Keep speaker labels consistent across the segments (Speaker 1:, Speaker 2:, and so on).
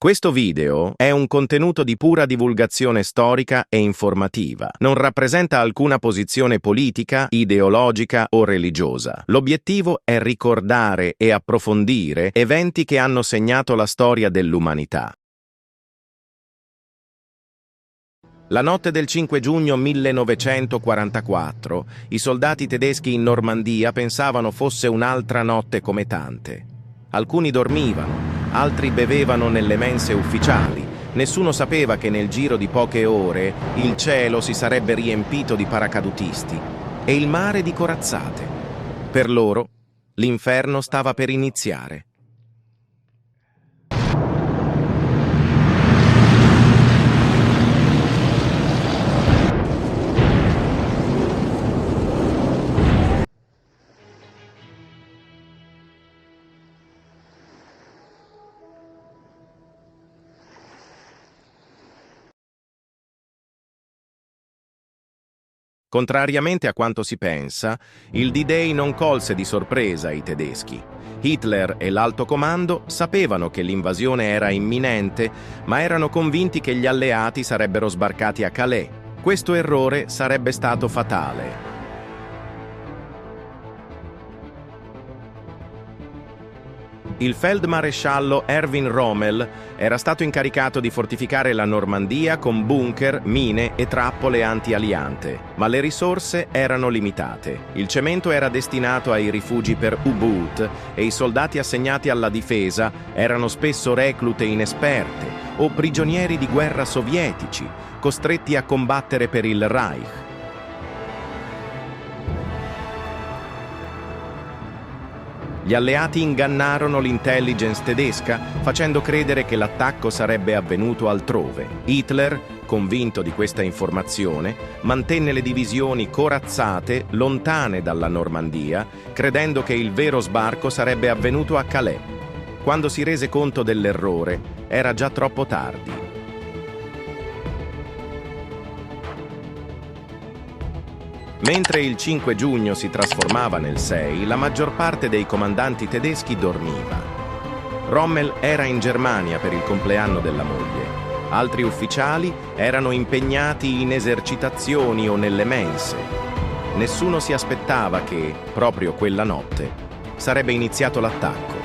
Speaker 1: Questo video è un contenuto di pura divulgazione storica e informativa. Non rappresenta alcuna posizione politica, ideologica o religiosa. L'obiettivo è ricordare e approfondire eventi che hanno segnato la storia dell'umanità. La notte del 5 giugno 1944, i soldati tedeschi in Normandia pensavano fosse un'altra notte come tante. Alcuni dormivano, altri bevevano nelle mense ufficiali. Nessuno sapeva che nel giro di poche ore il cielo si sarebbe riempito di paracadutisti e il mare di corazzate. Per loro, l'inferno stava per iniziare. Contrariamente a quanto si pensa, il D-Day non colse di sorpresa i tedeschi. Hitler e l'alto comando sapevano che l'invasione era imminente, ma erano convinti che gli alleati sarebbero sbarcati a Calais. Questo errore sarebbe stato fatale. Il feldmaresciallo Erwin Rommel era stato incaricato di fortificare la Normandia con bunker, mine e trappole anti-aliante, ma le risorse erano limitate. Il cemento era destinato ai rifugi per U-Boot e i soldati assegnati alla difesa erano spesso reclute inesperte o prigionieri di guerra sovietici, costretti a combattere per il Reich. Gli alleati ingannarono l'intelligence tedesca, facendo credere che l'attacco sarebbe avvenuto altrove. Hitler, convinto di questa informazione, mantenne le divisioni corazzate lontane dalla Normandia, credendo che il vero sbarco sarebbe avvenuto a Calais. Quando si rese conto dell'errore, era già troppo tardi. Mentre il 5 giugno si trasformava nel 6, la maggior parte dei comandanti tedeschi dormiva. Rommel era in Germania per il compleanno della moglie. Altri ufficiali erano impegnati in esercitazioni o nelle mense. Nessuno si aspettava che, proprio quella notte, sarebbe iniziato l'attacco.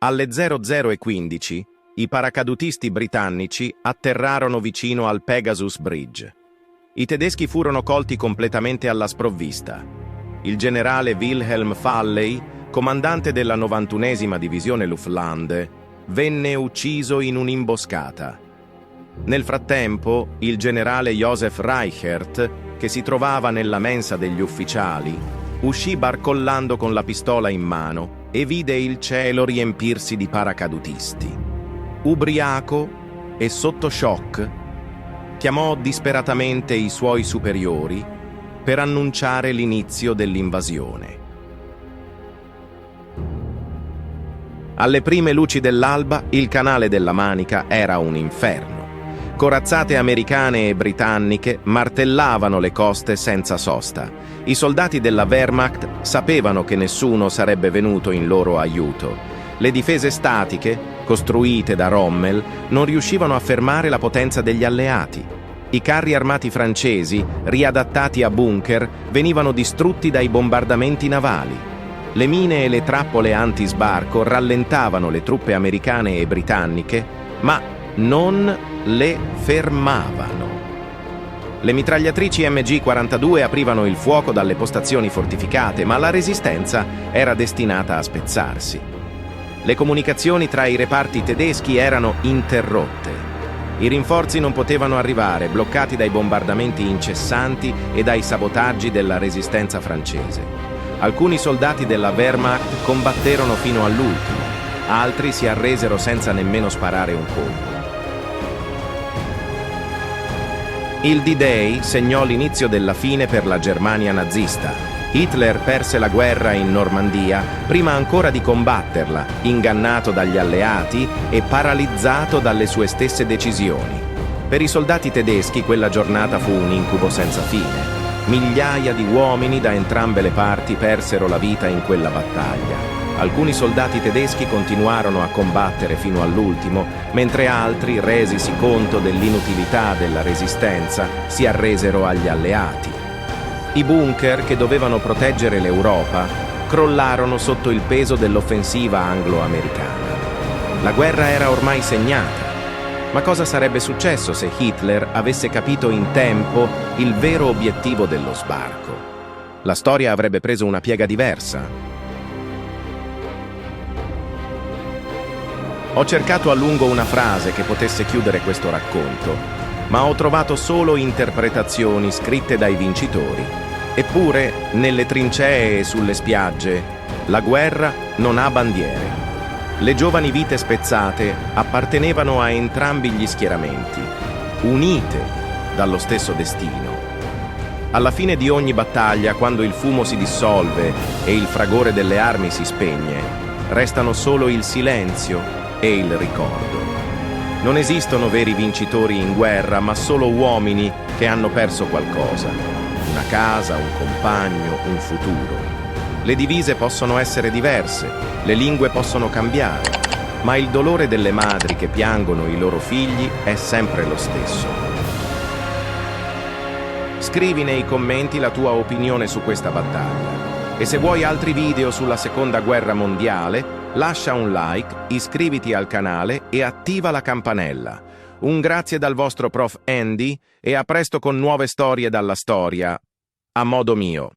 Speaker 1: Alle 00:15, i paracadutisti britannici atterrarono vicino al Pegasus Bridge. I tedeschi furono colti completamente alla sprovvista. Il generale Wilhelm Falley, comandante della 91esima divisione Luftlandde, venne ucciso in un'imboscata. Nel frattempo, il generale Josef Reichert, che si trovava nella mensa degli ufficiali, uscì barcollando con la pistola in mano e vide il cielo riempirsi di paracadutisti. Ubriaco e sotto shock, chiamò disperatamente i suoi superiori per annunciare l'inizio dell'invasione. Alle prime luci dell'alba, il canale della Manica era un inferno. Corazzate americane e britanniche martellavano le coste senza sosta. I soldati della Wehrmacht sapevano che nessuno sarebbe venuto in loro aiuto. Le difese statiche, costruite da Rommel, non riuscivano a fermare la potenza degli alleati. I carri armati francesi, riadattati a bunker, venivano distrutti dai bombardamenti navali. Le mine e le trappole antisbarco rallentavano le truppe americane e britanniche, ma non le fermavano. Le mitragliatrici MG-42 aprivano il fuoco dalle postazioni fortificate, ma la resistenza era destinata a spezzarsi. Le comunicazioni tra i reparti tedeschi erano interrotte. I rinforzi non potevano arrivare, bloccati dai bombardamenti incessanti e dai sabotaggi della resistenza francese. Alcuni soldati della Wehrmacht combatterono fino all'ultimo, altri si arresero senza nemmeno sparare un colpo. Il D-Day segnò l'inizio della fine per la Germania nazista. Hitler perse la guerra in Normandia prima ancora di combatterla, ingannato dagli alleati e paralizzato dalle sue stesse decisioni. Per i soldati tedeschi quella giornata fu un incubo senza fine. Migliaia di uomini da entrambe le parti persero la vita in quella battaglia. Alcuni soldati tedeschi continuarono a combattere fino all'ultimo, mentre altri, resisi conto dell'inutilità della resistenza, si arresero agli alleati. I bunker che dovevano proteggere l'Europa crollarono sotto il peso dell'offensiva anglo-americana. La guerra era ormai segnata. Ma cosa sarebbe successo se Hitler avesse capito in tempo il vero obiettivo dello sbarco? La storia avrebbe preso una piega diversa. Ho cercato a lungo una frase che potesse chiudere questo racconto, ma ho trovato solo interpretazioni scritte dai vincitori. Eppure, nelle trincee e sulle spiagge, la guerra non ha bandiere. Le giovani vite spezzate appartenevano a entrambi gli schieramenti, unite dallo stesso destino. Alla fine di ogni battaglia, quando il fumo si dissolve e il fragore delle armi si spegne, restano solo il silenzio e il ricordo. Non esistono veri vincitori in guerra, ma solo uomini che hanno perso qualcosa: una casa, un compagno, un futuro. Le divise possono essere diverse, le lingue possono cambiare, ma il dolore delle madri che piangono i loro figli è sempre lo stesso. Scrivi nei commenti la tua opinione su questa battaglia. E se vuoi altri video sulla Seconda Guerra Mondiale, lascia un like, iscriviti al canale e attiva la campanella. Un grazie dal vostro prof Andy e a presto con nuove storie dalla storia, a modo mio.